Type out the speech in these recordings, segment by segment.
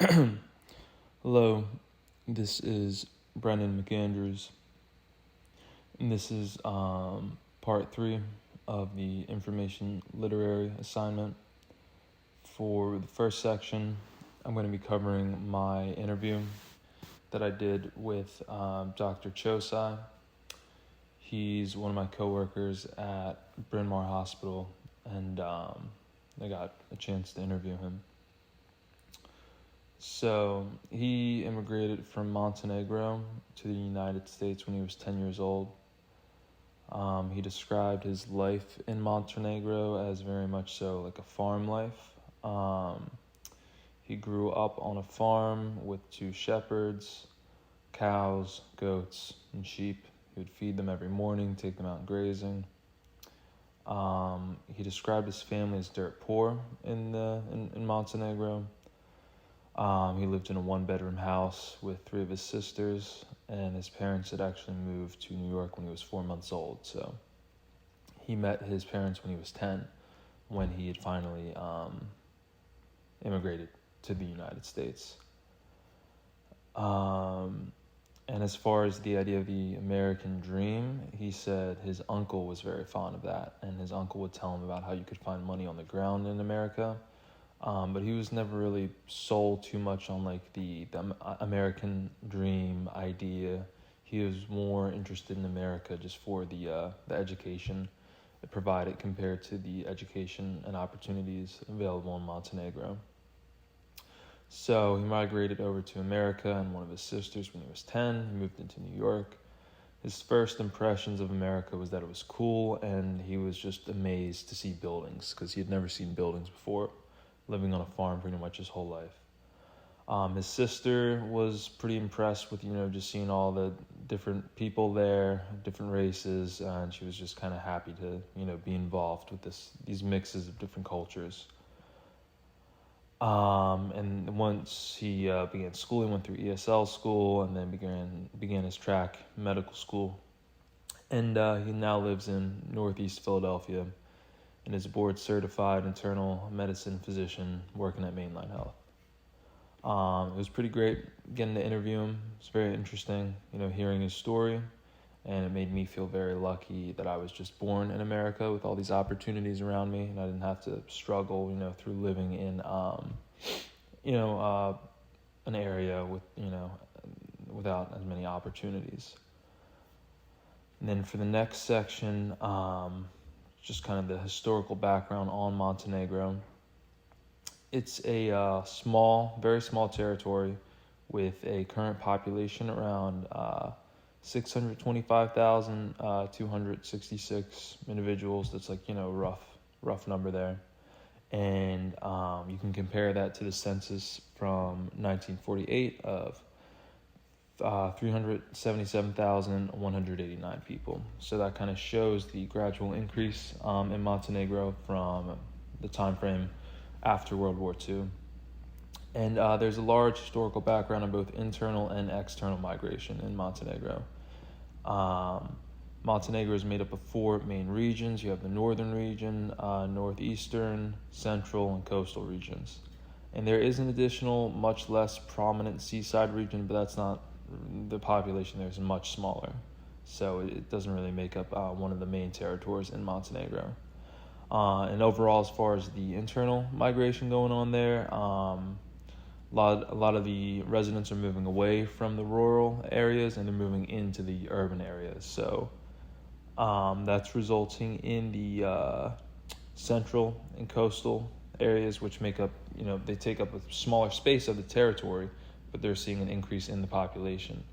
Hello, this is Brendan McAndrews, and this is part 3 of the information literary assignment. For the first section, I'm going to be covering my interview that I did with Dr. Chosai. He's one of my coworkers at Bryn Mawr Hospital, and I got a chance to interview him. So he immigrated from Montenegro to the United States when he was 10 years old. He described his life in Montenegro as very much so like a farm life. He grew up on a farm with 2 shepherds, cows, goats, and sheep. He would feed them every morning, take them out grazing. He described his family as dirt poor in Montenegro. He lived in a 1-bedroom house with 3 of his sisters, and his parents had actually moved to New York when he was 4 months old. So he met his parents when he was 10, when he had finally immigrated to the United States. And as far as the idea of the American dream, he said his uncle was very fond of that, and his uncle would tell him about how you could find money on the ground in America. But he was never really sold too much on like the American dream idea. He was more interested in America just for the education it provided compared to the education and opportunities available in Montenegro. So he migrated over to America and one of his sisters when he was 10. He moved into New York. His first impressions of America was that it was cool, and he was just amazed to see buildings because he had never seen buildings before, living on a farm pretty much his whole life. His sister was pretty impressed with, just seeing all the different people there, different races, and she was just kind of happy to, be involved with these mixes of different cultures. And once he began school, he went through ESL school and then began his track medical school. And he now lives in Northeast Philadelphia and is a board-certified internal medicine physician working at Mainline Health. It was pretty great getting to interview him. It was very interesting, hearing his story, and it made me feel very lucky that I was just born in America with all these opportunities around me, and I didn't have to struggle, through living in, an area with, without as many opportunities. And then for the next section, just kind of the historical background on Montenegro. It's a very small territory with a current population around 625,266 individuals. That's like, rough number there. And you can compare that to the census from 1948 of 377,189 people. So that kind of shows the gradual increase in Montenegro from the time frame after World War II. And there's a large historical background on both internal and external migration in Montenegro. Montenegro is made up of 4 main regions. You have the northern region, northeastern, central, and coastal regions. And there is an additional, much less prominent seaside region, but that's not, the population there is much smaller. So it doesn't really make up one of the main territories in Montenegro. And overall, as far as the internal migration going on there, a lot of the residents are moving away from the rural areas and they're moving into the urban areas. So that's resulting in the central and coastal areas, which make up, they take up a smaller space of the territory, but they're seeing an increase in the population.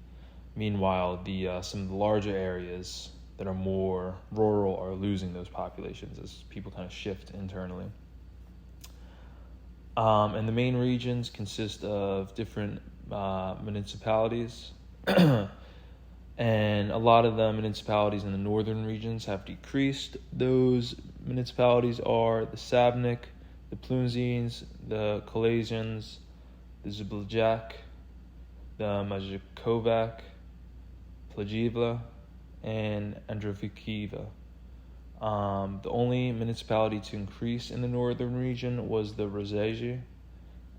Meanwhile, some of the larger areas that are more rural are losing those populations as people kind of shift internally. And the main regions consist of different municipalities. And a lot of the municipalities in the northern regions have decreased. Those municipalities are the Savnik, the Plunzines, the Kalasians, the Zbljac, the Majkovac, Plagivla, and Androvikiva. The only municipality to increase in the northern region was the Rozeje,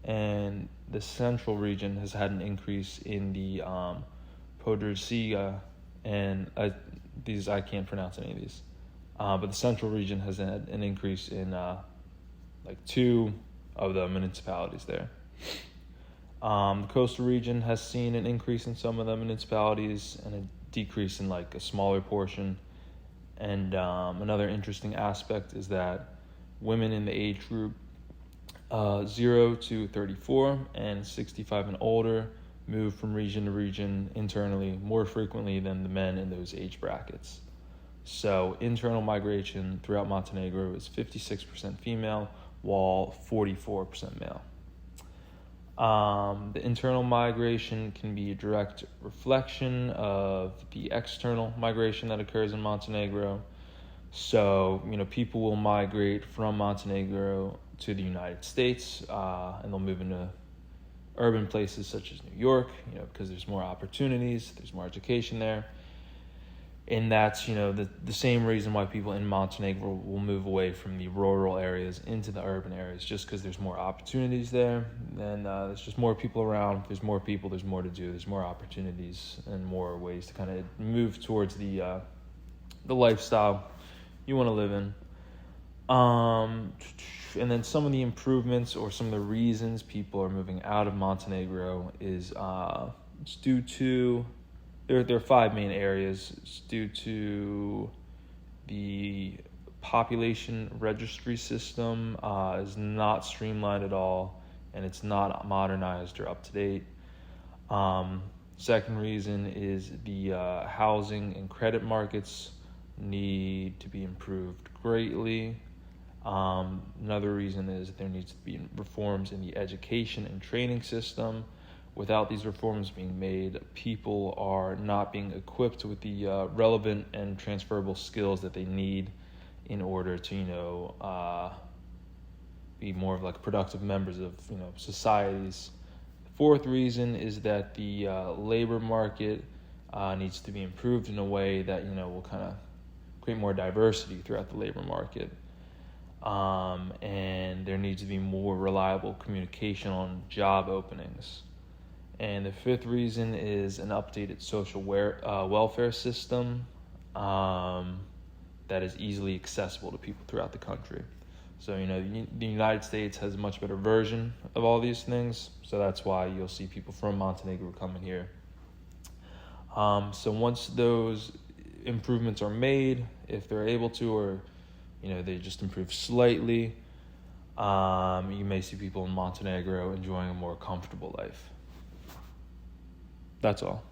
and the central region has had an increase in the Podrusia, and these I can't pronounce any of these, but the central region has had an increase in like 2 of the municipalities there. The coastal region has seen an increase in some of the municipalities and a decrease in like a smaller portion. And another interesting aspect is that women in the age group 0 to 34 and 65 and older move from region to region internally more frequently than the men in those age brackets. So internal migration throughout Montenegro is 56% female, while 44% male. The internal migration can be a direct reflection of the external migration that occurs in Montenegro. So, people will migrate from Montenegro to the United States, and they'll move into urban places such as New York, because there's more opportunities, there's more education there. And that's, the same reason why people in Montenegro will move away from the rural areas into the urban areas, just because there's more opportunities there. And there's just more people around. If there's more people, there's more to do. There's more opportunities and more ways to kind of move towards the lifestyle you want to live in. And then some of the improvements or some of the reasons people are moving out of Montenegro is it's due to... There are 5 main areas. It's due to the population registry system is not streamlined at all, and it's not modernized or up to date. Second reason is the housing and credit markets need to be improved greatly. Another reason is there needs to be reforms in the education and training system. Without these reforms being made, people are not being equipped with the relevant and transferable skills that they need in order to, be more of like productive members of, societies. The fourth reason is that the labor market needs to be improved in a way that, will kind of create more diversity throughout the labor market. And there needs to be more reliable communication on job openings. And the fifth reason is an updated social welfare system that is easily accessible to people throughout the country. So, the United States has a much better version of all these things. So that's why you'll see people from Montenegro coming here. So once those improvements are made, if they're able to, or, they just improve slightly, you may see people in Montenegro enjoying a more comfortable life. That's all.